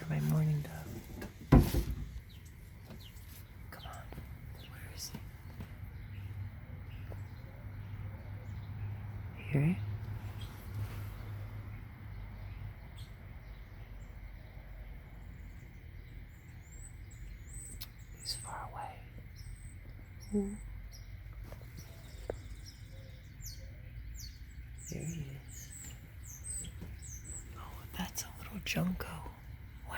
after my mourning dove. Come on. Where is he? Hear it? He's far away. Ooh. There he is. Oh, that's a little junco. Wow,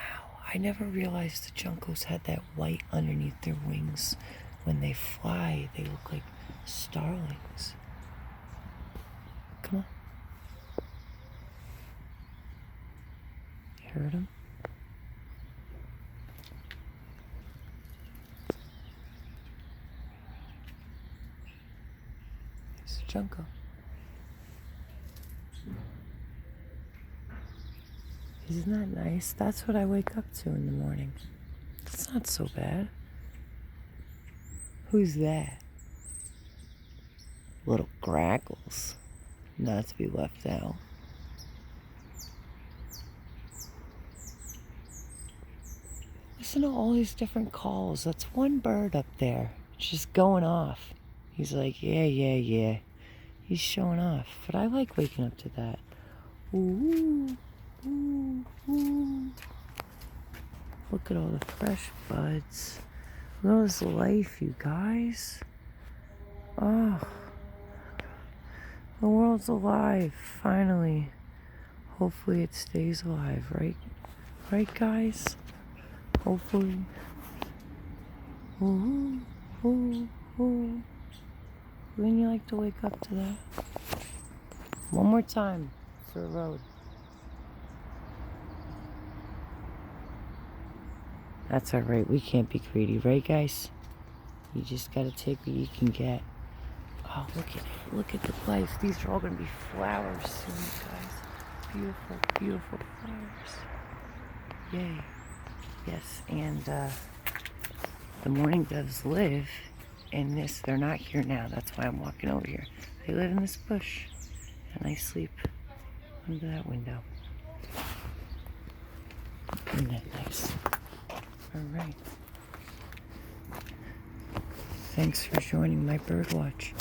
I never realized the juncos had that white underneath their wings. When they fly, they look like starlings. Come on. You heard him? It's a junco. Isn't that nice? That's what I wake up to in the morning. It's not so bad. Who's that? Little grackles. Not to be left out. Listen to all these different calls. That's one bird up there. Just going off. He's like, yeah. He's showing off. But I like waking up to that. Ooh. Ooh. Look at all the fresh buds. Look at this life, you guys. Oh. The world's alive, finally. Hopefully it stays alive, right? Right, guys? Hopefully. Ooh. Wouldn't you like to wake up to that? One more time for the road. That's alright, we can't be greedy, right, guys? You just gotta take what you can get. Oh, look at the life. These are all gonna be flowers soon, guys. Beautiful flowers. Yay. Yes, and the mourning doves live in this. They're not here now. That's why I'm walking over here. They live in this bush, and I sleep under that window. Isn't that nice? All right. Thanks for joining my bird watch.